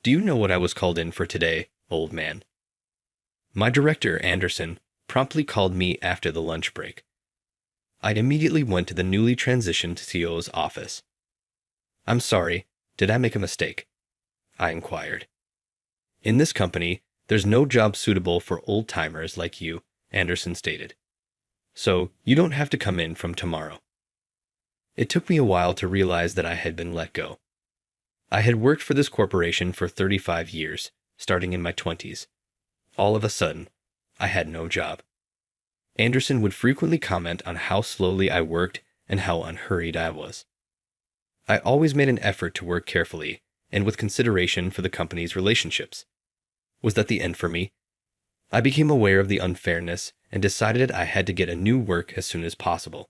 Do you know what I was called in for today, old man? My director, Anderson, promptly called me after the lunch break. I immediately went to the newly transitioned CEO's office. "I'm sorry, did I make a mistake?" I inquired. "In this company, there's no job suitable for old-timers like you," Anderson stated. "So you don't have to come in from tomorrow." It took me a while to realize that I had been let go. I had worked for this corporation for 35 years, starting in my 20s. All of a sudden, I had no job. Anderson would frequently comment on how slowly I worked and how unhurried I was. I always made an effort to work carefully and with consideration for the company's relationships. Was that the end for me? I became aware of the unfairness and decided I had to get a new work as soon as possible.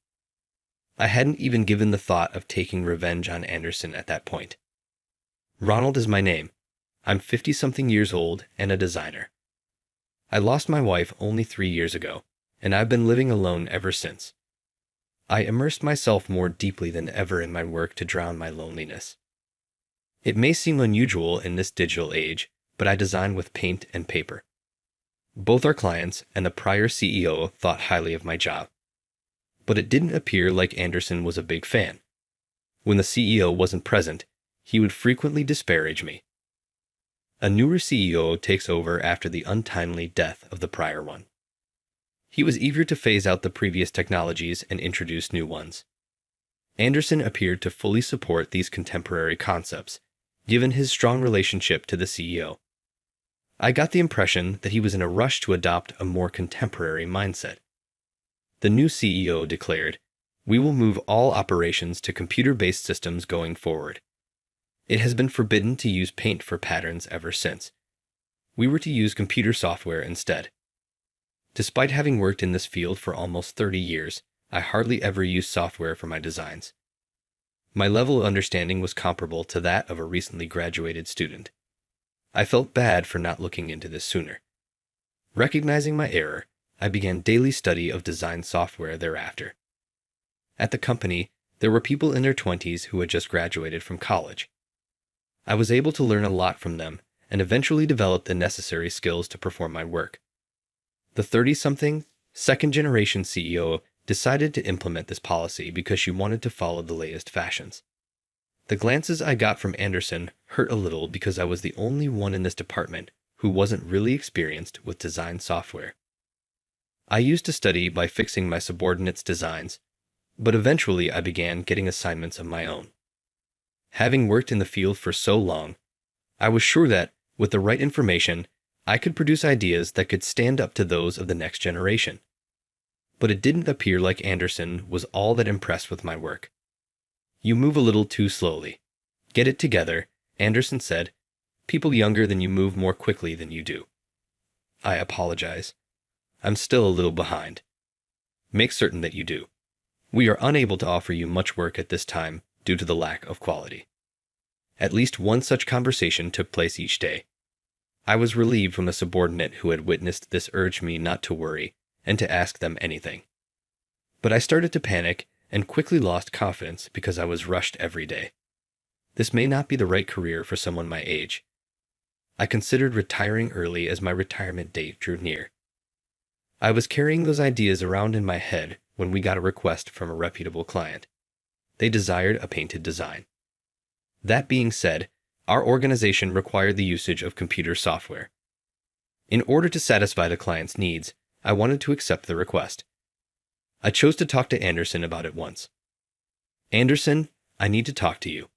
I hadn't even given the thought of taking revenge on Anderson at that point. Ronald is my name. I'm 50-something years old and a designer. I lost my wife only 3 years ago, and I've been living alone ever since. I immersed myself more deeply than ever in my work to drown my loneliness. It may seem unusual in this digital age, but I design with paint and paper. Both our clients and the prior CEO thought highly of my job. But it didn't appear like Anderson was a big fan. When the CEO wasn't present, he would frequently disparage me. A newer CEO takes over after the untimely death of the prior one. He was eager to phase out the previous technologies and introduce new ones. Anderson appeared to fully support these contemporary concepts, given his strong relationship to the CEO. I got the impression that he was in a rush to adopt a more contemporary mindset. The new CEO declared, "We will move all operations to computer-based systems going forward." It has been forbidden to use paint for patterns ever since. We were to use computer software instead. Despite having worked in this field for almost 30 years, I hardly ever used software for my designs. My level of understanding was comparable to that of a recently graduated student. I felt bad for not looking into this sooner. Recognizing my error, I began daily study of design software thereafter. At the company, there were people in their 20s who had just graduated from college. I was able to learn a lot from them and eventually develop the necessary skills to perform my work. The 30-something, second-generation CEO decided to implement this policy because she wanted to follow the latest fashions. The glances I got from Anderson hurt a little because I was the only one in this department who wasn't really experienced with design software. I used to study by fixing my subordinates' designs, but eventually I began getting assignments of my own. Having worked in the field for so long, I was sure that, with the right information, I could produce ideas that could stand up to those of the next generation. But it didn't appear like Anderson was all that impressed with my work. "You move a little too slowly. Get it together," Anderson said. "People younger than you move more quickly than you do." I apologize. I'm still a little behind. Make certain that you do. We are unable to offer you much work at this time due to the lack of quality. At least one such conversation took place each day. I was relieved when a subordinate who had witnessed this urged me not to worry and to ask them anything. But I started to panic and quickly lost confidence because I was rushed every day. This may not be the right career for someone my age. I considered retiring early as my retirement date drew near. I was carrying those ideas around in my head when we got a request from a reputable client. They desired a painted design. That being said, our organization required the usage of computer software. In order to satisfy the client's needs, I wanted to accept the request. I chose to talk to Anderson about it once. "Anderson, I need to talk to you.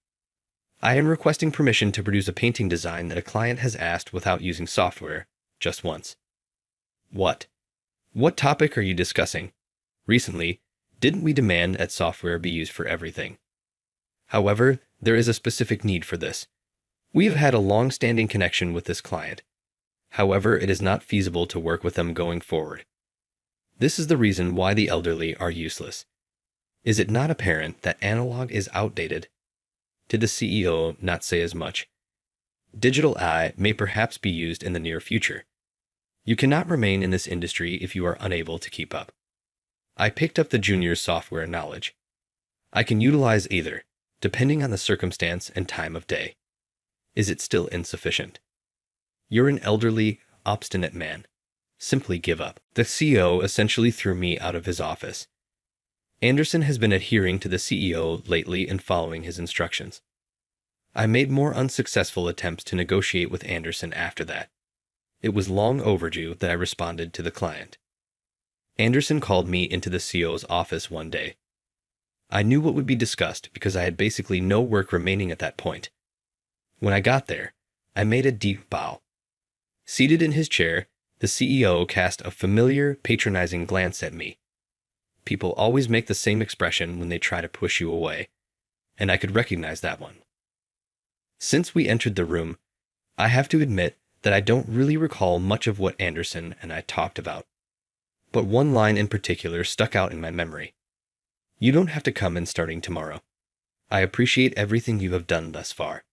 I am requesting permission to produce a painting design that a client has asked without using software, just once." "What? What topic are you discussing? Recently, didn't we demand that software be used for everything? However, there is a specific need for this. We have had a long-standing connection with this client. However, it is not feasible to work with them going forward. This is the reason why the elderly are useless. Is it not apparent that analog is outdated?" Did the CEO not say as much? "Digital AI may perhaps be used in the near future. You cannot remain in this industry if you are unable to keep up." I picked up the junior software knowledge. I can utilize either, depending on the circumstance and time of day. Is it still insufficient? You're an elderly, obstinate man. Simply give up. The CEO essentially threw me out of his office. Anderson has been adhering to the CEO lately and following his instructions. I made more unsuccessful attempts to negotiate with Anderson after that. It was long overdue that I responded to the client. Anderson called me into the CEO's office one day. I knew what would be discussed because I had basically no work remaining at that point. When I got there, I made a deep bow. Seated in his chair, the CEO cast a familiar, patronizing glance at me. People always make the same expression when they try to push you away, and I could recognize that one. Since we entered the room, I have to admit that I don't really recall much of what Anderson and I talked about. But one line in particular stuck out in my memory. You don't have to come in starting tomorrow. I appreciate everything you have done thus far.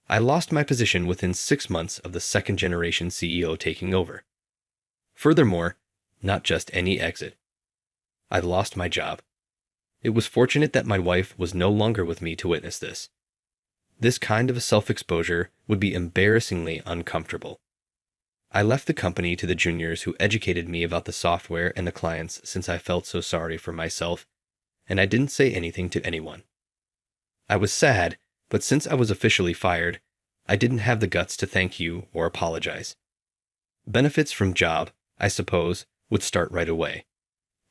I lost my position within 6 months of the second-generation CEO taking over. Furthermore, not just any exit. I lost my job. It was fortunate that my wife was no longer with me to witness this. This kind of self-exposure would be embarrassingly uncomfortable. I left the company to the juniors who educated me about the software and the clients since I felt so sorry for myself, and I didn't say anything to anyone. I was sad, but since I was officially fired, I didn't have the guts to thank you or apologize. Benefits from job, I suppose, would start right away.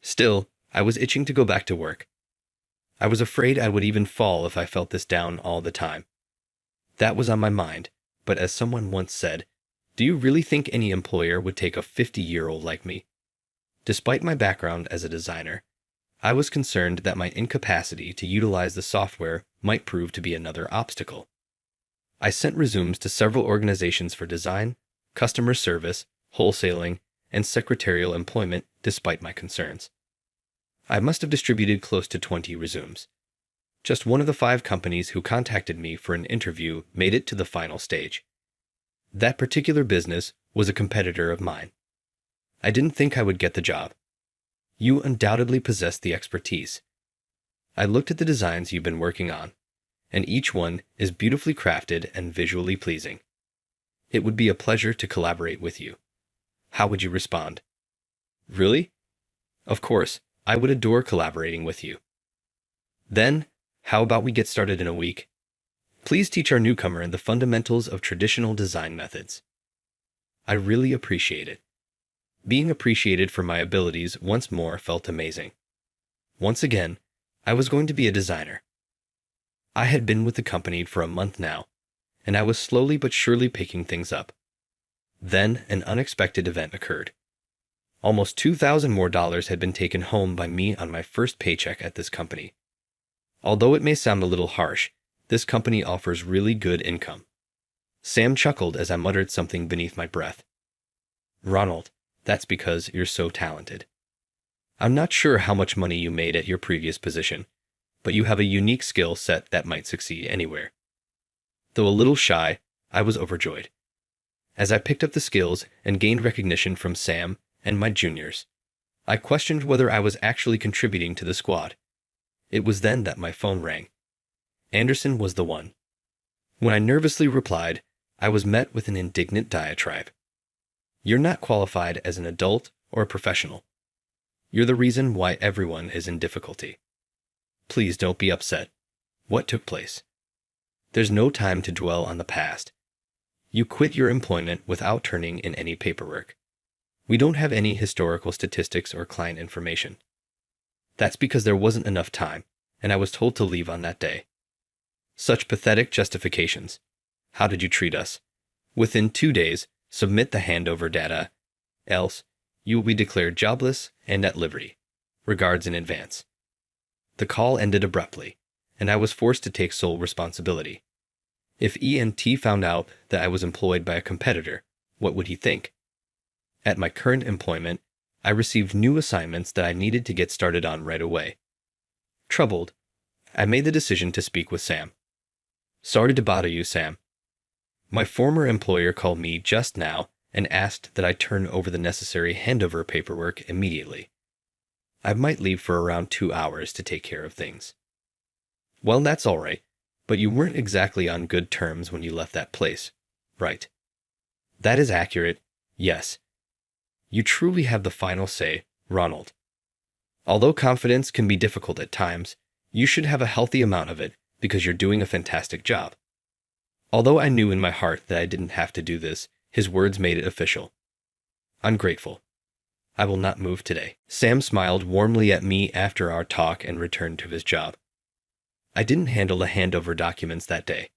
Still, I was itching to go back to work. I was afraid I would even fall if I felt this down all the time. That was on my mind, but as someone once said, do you really think any employer would take a 50-year-old like me? Despite my background as a designer, I was concerned that my incapacity to utilize the software might prove to be another obstacle. I sent resumes to several organizations for design, customer service, wholesaling, and secretarial employment despite my concerns. I must have distributed close to 20 resumes. Just one of the 5 companies who contacted me for an interview made it to the final stage. That particular business was a competitor of mine. I didn't think I would get the job. You undoubtedly possess the expertise. I looked at the designs you've been working on, and each one is beautifully crafted and visually pleasing. It would be a pleasure to collaborate with you. How would you respond? Really? Of course, I would adore collaborating with you. Then, how about we get started in a week? Please teach our newcomer the fundamentals of traditional design methods. I really appreciate it. Being appreciated for my abilities once more felt amazing. Once again, I was going to be a designer. I had been with the company for a month now, and I was slowly but surely picking things up. Then an unexpected event occurred. Almost $2,000 more had been taken home by me on my first paycheck at this company. Although it may sound a little harsh, this company offers really good income. Sam chuckled as I muttered something beneath my breath. Ronald, that's because you're so talented. I'm not sure how much money you made at your previous position, but you have a unique skill set that might succeed anywhere. Though a little shy, I was overjoyed. As I picked up the skills and gained recognition from Sam and my juniors, I questioned whether I was actually contributing to the squad. It was then that my phone rang. Anderson was the one. When I nervously replied, I was met with an indignant diatribe. You're not qualified as an adult or a professional. You're the reason why everyone is in difficulty. Please don't be upset. What took place? There's no time to dwell on the past. You quit your employment without turning in any paperwork. We don't have any historical statistics or client information. That's because there wasn't enough time, and I was told to leave on that day. Such pathetic justifications. How did you treat us? Within 2 days, submit the handover data, else you will be declared jobless and at liberty. Regards in advance. The call ended abruptly, and I was forced to take sole responsibility. If ENT found out that I was employed by a competitor, what would he think? At my current employment, I received new assignments that I needed to get started on right away. Troubled, I made the decision to speak with Sam. Sorry to bother you, Sam. My former employer called me just now and asked that I turn over the necessary handover paperwork immediately. I might leave for around 2 hours to take care of things. Well, that's all right, But you weren't exactly on good terms when you left that place, right? That is accurate, yes. You truly have the final say, Ronald. Although confidence can be difficult at times, you should have a healthy amount of it because you're doing a fantastic job. Although I knew in my heart that I didn't have to do this, his words made it official. Ungrateful. I will not move today. Sam smiled warmly at me after our talk and returned to his job. I didn't handle the handover documents that day.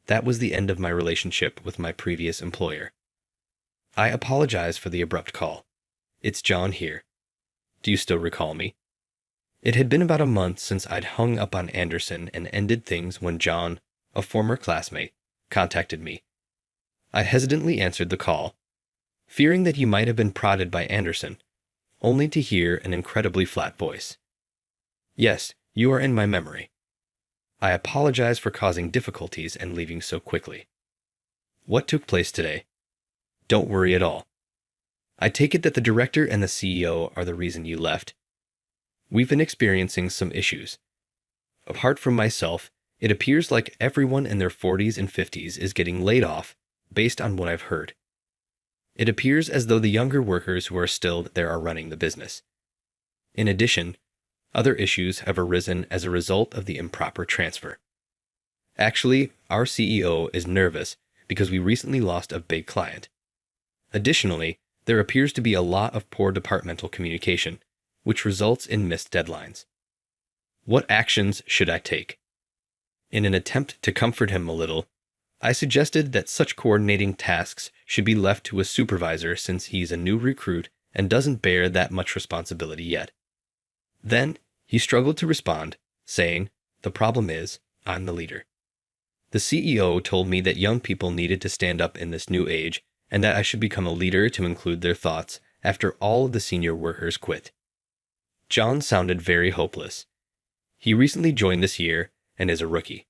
That was the end of my relationship with my previous employer. I apologize for the abrupt call. It's John here. Do you still recall me? It had been about a month since I'd hung up on Anderson and ended things when John, a former classmate, contacted me. I hesitantly answered the call, fearing that he might have been prodded by Anderson, only to hear an incredibly flat voice. Yes, you are in my memory. I apologize for causing difficulties and leaving so quickly. What took place today? Don't worry at all. I take it that the director and the CEO are the reason you left. We've been experiencing some issues. Apart from myself, it appears like everyone in their 40s and 50s is getting laid off based on what I've heard. It appears as though the younger workers who are still there are running the business. In addition, other issues have arisen as a result of the improper transfer. Actually, our CEO is nervous because we recently lost a big client. Additionally, there appears to be a lot of poor departmental communication, which results in missed deadlines. What actions should I take? In an attempt to comfort him a little, I suggested that such coordinating tasks should be left to a supervisor since he's a new recruit and doesn't bear that much responsibility yet. Then, he struggled to respond, saying, "The problem is, I'm the leader." The CEO told me that young people needed to stand up in this new age and that I should become a leader to include their thoughts after all of the senior workers quit. John sounded very hopeless. He recently joined this year and is a rookie.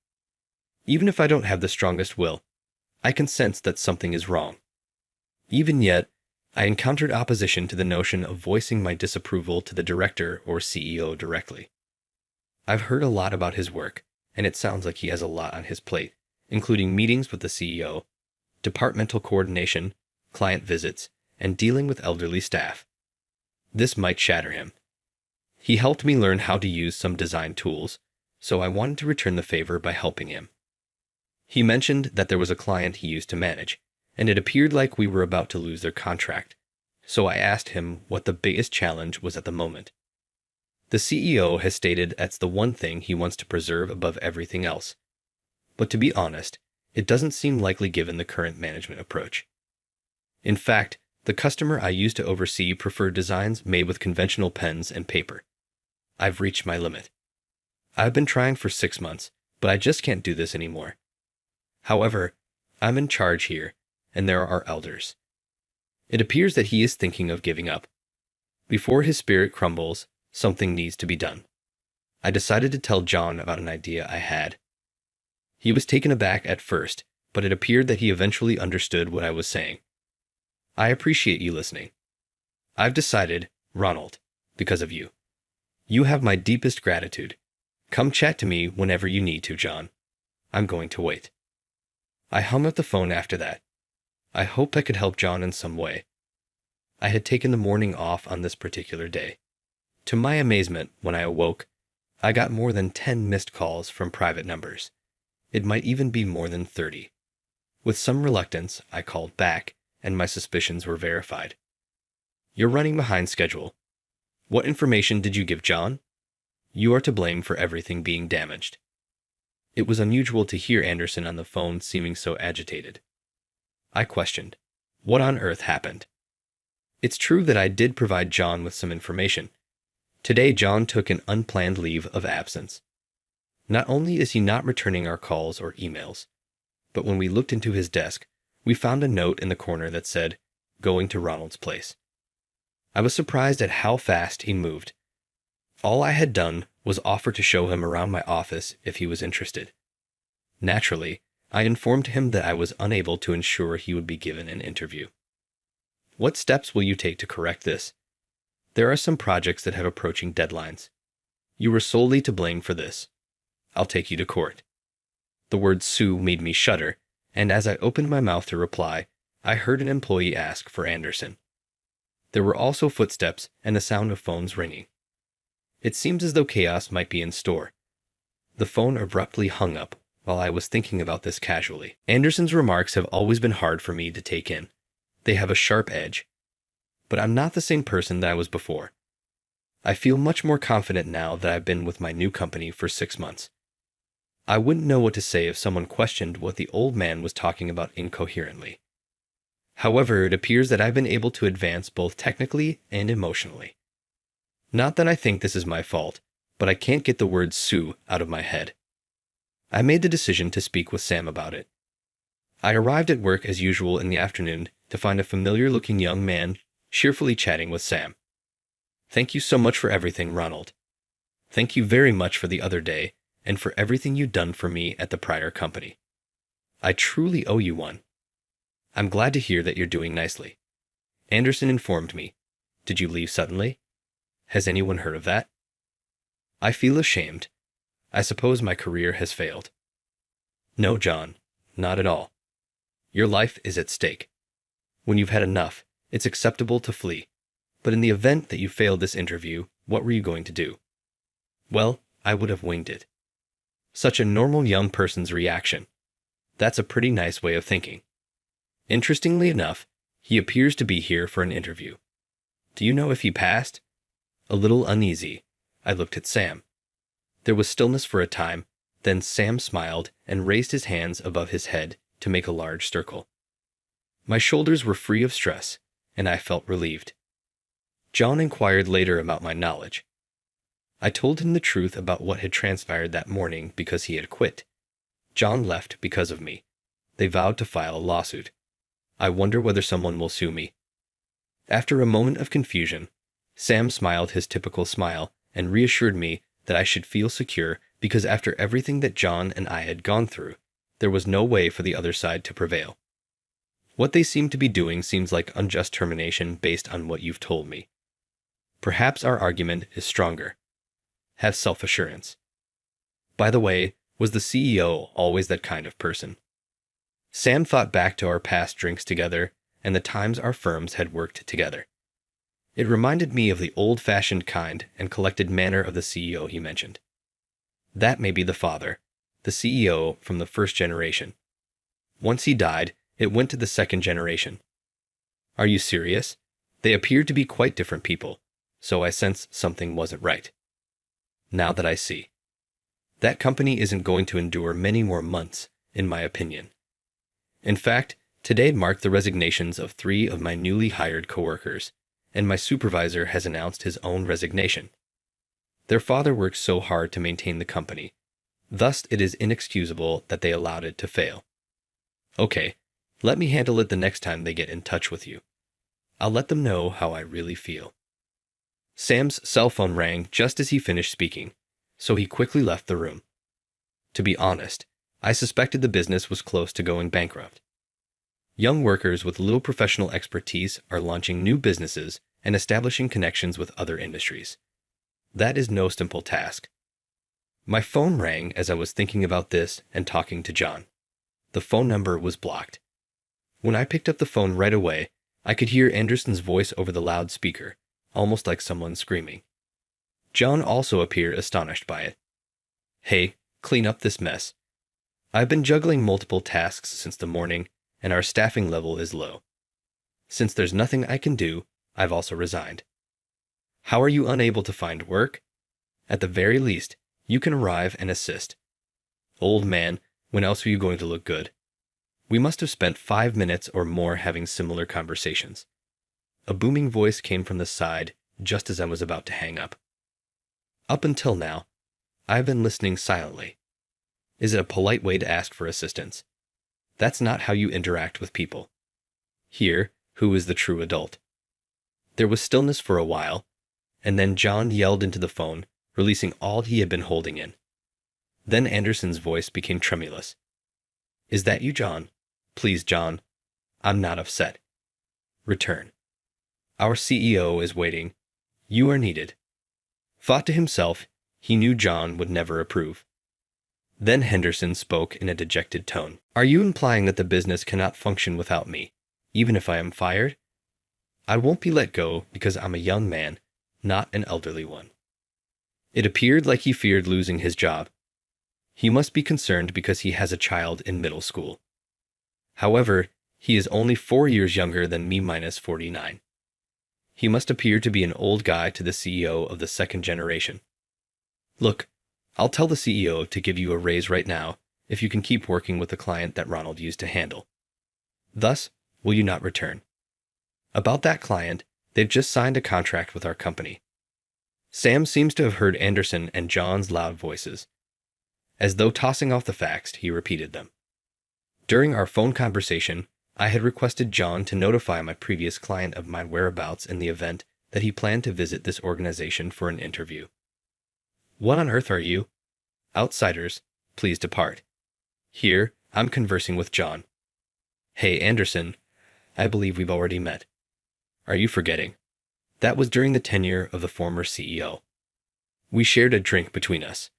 Even if I don't have the strongest will, I can sense that something is wrong. Even yet, I encountered opposition to the notion of voicing my disapproval to the director or CEO directly. I've heard a lot about his work, and it sounds like he has a lot on his plate, including meetings with the CEO, departmental coordination, client visits, and dealing with elderly staff. This might shatter him. He helped me learn how to use some design tools, so I wanted to return the favor by helping him. He mentioned that there was a client he used to manage, and it appeared like we were about to lose their contract, so I asked him what the biggest challenge was at the moment. The CEO has stated that's the one thing he wants to preserve above everything else. But to be honest, it doesn't seem likely given the current management approach. In fact, the customer I used to oversee preferred designs made with conventional pens and paper. I've reached my limit. I've been trying for 6 months, but I just can't do this anymore. However, I'm in charge here, and there are elders. It appears that he is thinking of giving up. Before his spirit crumbles, something needs to be done. I decided to tell John about an idea I had. He was taken aback at first, but it appeared that he eventually understood what I was saying. I appreciate you listening. I've decided, Ronald, because of you. You have my deepest gratitude. Come chat to me whenever you need to, John. I'm going to wait. I hung up the phone after that. I hoped I could help John in some way. I had taken the morning off on this particular day. To my amazement, when I awoke, I got more than 10 missed calls from private numbers. It might even be more than 30. With some reluctance, I called back, and my suspicions were verified. You're running behind schedule. What information did you give John? You are to blame for everything being damaged. It was unusual to hear Anderson on the phone seeming so agitated. I questioned, what on earth happened? It's true that I did provide John with some information. Today, John took an unplanned leave of absence. Not only is he not returning our calls or emails, but when we looked into his desk, we found a note in the corner that said, "Going to Ronald's place." I was surprised at how fast he moved. All I had done was offer to show him around my office if he was interested. Naturally, I informed him that I was unable to ensure he would be given an interview. What steps will you take to correct this? There are some projects that have approaching deadlines. You were solely to blame for this. I'll take you to court. The word Sue made me shudder, and as I opened my mouth to reply, I heard an employee ask for Anderson. There were also footsteps and the sound of phones ringing. It seems as though chaos might be in store. The phone abruptly hung up while I was thinking about this casually. Anderson's remarks have always been hard for me to take in. They have a sharp edge. But I'm not the same person that I was before. I feel much more confident now that I've been with my new company for 6 months. I wouldn't know what to say if someone questioned what the old man was talking about incoherently. However, it appears that I've been able to advance both technically and emotionally. Not that I think this is my fault, but I can't get the word Sue out of my head. I made the decision to speak with Sam about it. I arrived at work as usual in the afternoon to find a familiar-looking young man cheerfully chatting with Sam. "Thank you so much for everything, Ronald. Thank you very much for the other day and for everything you've done for me at the prior company. I truly owe you one. I'm glad to hear that you're doing nicely. Anderson informed me. Did you leave suddenly? Has anyone heard of that? I feel ashamed. I suppose my career has failed." "No, John, not at all. Your life is at stake. When you've had enough, it's acceptable to flee. But in the event that you failed this interview, what were you going to do?" "Well, I would have winged it." Such a normal young person's reaction. That's a pretty nice way of thinking. Interestingly enough, he appears to be here for an interview. Do you know if he passed? A little uneasy, I looked at Sam. There was stillness for a time, then Sam smiled and raised his hands above his head to make a large circle. My shoulders were free of stress, and I felt relieved. John inquired later about my knowledge. I told him the truth about what had transpired that morning because he had quit. John left because of me. They vowed to file a lawsuit. I wonder whether someone will sue me. After a moment of confusion, Sam smiled his typical smile and reassured me that I should feel secure because after everything that John and I had gone through, there was no way for the other side to prevail. What they seem to be doing seems like unjust termination based on what you've told me. Perhaps our argument is stronger. Have self-assurance. By the way, was the CEO always that kind of person? Sam thought back to our past drinks together and the times our firms had worked together. It reminded me of the old-fashioned kind and collected manner of the CEO he mentioned. That may be the father, the CEO from the first generation. Once he died, it went to the second generation. Are you serious? They appeared to be quite different people, so I sensed something wasn't right. Now that I see. That company isn't going to endure many more months, in my opinion. In fact, today marked the resignations of 3 of my newly hired coworkers, and my supervisor has announced his own resignation. Their father worked so hard to maintain the company. Thus, it is inexcusable that they allowed it to fail. Okay, let me handle it the next time they get in touch with you. I'll let them know how I really feel. Sam's cell phone rang just as he finished speaking, so he quickly left the room. To be honest, I suspected the business was close to going bankrupt. Young workers with little professional expertise are launching new businesses and establishing connections with other industries. That is no simple task. My phone rang as I was thinking about this and talking to John. The phone number was blocked. When I picked up the phone right away, I could hear Anderson's voice over the loudspeaker, almost like someone screaming. John also appeared astonished by it. "Hey, clean up this mess. I've been juggling multiple tasks since the morning, and our staffing level is low. Since there's nothing I can do, I've also resigned. How are you unable to find work? At the very least, you can arrive and assist. Old man, when else are you going to look good?" We must have spent 5 minutes or more having similar conversations. A booming voice came from the side just as I was about to hang up. Up until now, I've been listening silently. Is it a polite way to ask for assistance? That's not how you interact with people. Here, who is the true adult? There was stillness for a while, and then John yelled into the phone, releasing all he had been holding in. Then Anderson's voice became tremulous. "Is that you, John? Please, John. I'm not upset. Return. Our CEO is waiting. You are needed." Thought to himself, he knew John would never approve. Then Henderson spoke in a dejected tone. Are you implying that the business cannot function without me, even if I am fired? I won't be let go because I'm a young man, not an elderly one. It appeared like he feared losing his job. He must be concerned because he has a child in middle school. However, he is only 4 years younger than me minus 49. He must appear to be an old guy to the CEO of the second generation. Look, I'll tell the CEO to give you a raise right now if you can keep working with the client that Ronald used to handle. Thus, will you not return? About that client, they've just signed a contract with our company. Sam seems to have heard Anderson and John's loud voices. As though tossing off the facts, he repeated them. During our phone conversation, I had requested John to notify my previous client of my whereabouts in the event that he planned to visit this organization for an interview. What on earth are you? Outsiders, please depart. Here, I'm conversing with John. Hey, Anderson, I believe we've already met. Are you forgetting? That was during the tenure of the former CEO. We shared a drink between us.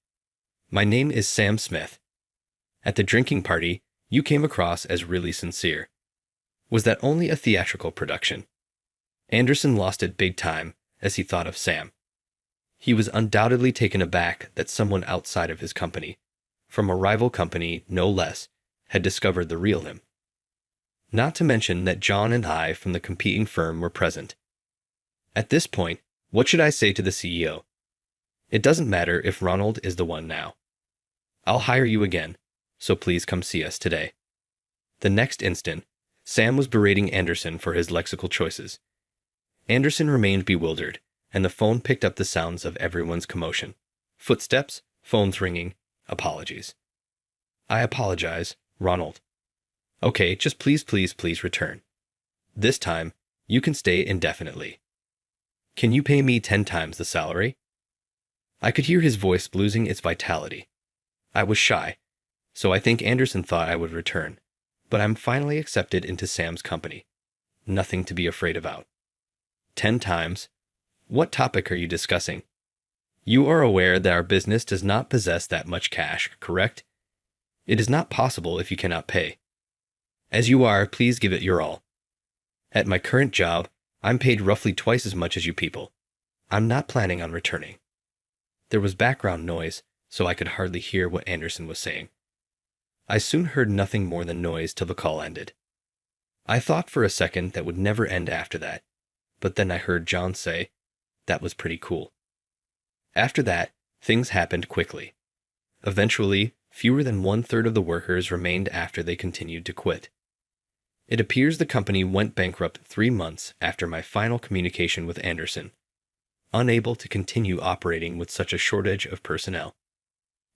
My name is Sam Smith. At the drinking party, you came across as really sincere. Was that only a theatrical production? Anderson lost it big time as he thought of Sam. He was undoubtedly taken aback that someone outside of his company, from a rival company no less, had discovered the real him. Not to mention that John and I from the competing firm were present. At this point, what should I say to the CEO? It doesn't matter if Ronald is the one now. I'll hire you again, so please come see us today. The next instant, Sam was berating Anderson for his lexical choices. Anderson remained bewildered, and the phone picked up the sounds of everyone's commotion. Footsteps, phones ringing, apologies. I apologize, Ronald. Okay, just please return. This time, you can stay indefinitely. Can you pay me 10 times the salary? I could hear his voice losing its vitality. I was shy, so I think Anderson thought I would return, but I'm finally accepted into Sam's company. Nothing to be afraid about. 10 times? What topic are you discussing? You are aware that our business does not possess that much cash, correct? It is not possible if you cannot pay. As you are, please give it your all. At my current job, I'm paid roughly twice as much as you people. I'm not planning on returning. There was background noise, so I could hardly hear what Anderson was saying. I soon heard nothing more than noise till the call ended. I thought for a second that would never end after that, but then I heard John say, "That was pretty cool." After that, things happened quickly. Eventually, fewer than 1/3 of the workers remained after they continued to quit. It appears the company went bankrupt 3 months after my final communication with Anderson, unable to continue operating with such a shortage of personnel.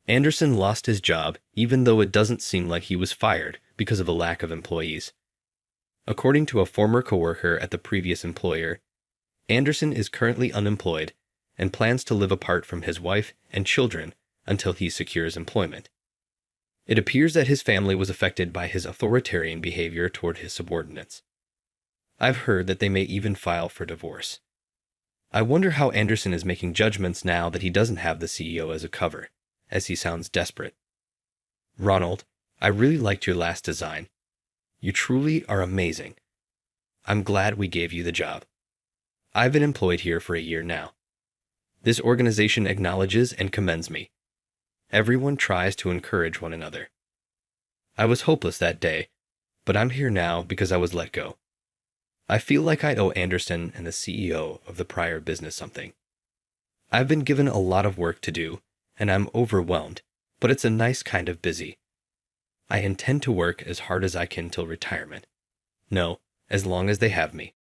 Anderson lost his job even though it doesn't seem like he was fired because of a lack of employees. According to a former coworker at the previous employer, Anderson is currently unemployed and plans to live apart from his wife and children until he secures employment. It appears that his family was affected by his authoritarian behavior toward his subordinates. I've heard that they may even file for divorce. I wonder how Anderson is making judgments now that he doesn't have the CEO as a cover, as he sounds desperate. Ronald, I really liked your last design. You truly are amazing. I'm glad we gave you the job. I've been employed here for a year now. This organization acknowledges and commends me. Everyone tries to encourage one another. I was hopeless that day, but I'm here now because I was let go. I feel like I owe Anderson and the CEO of the prior business something. I've been given a lot of work to do, and I'm overwhelmed, but it's a nice kind of busy. I intend to work as hard as I can till retirement. No, as long as they have me.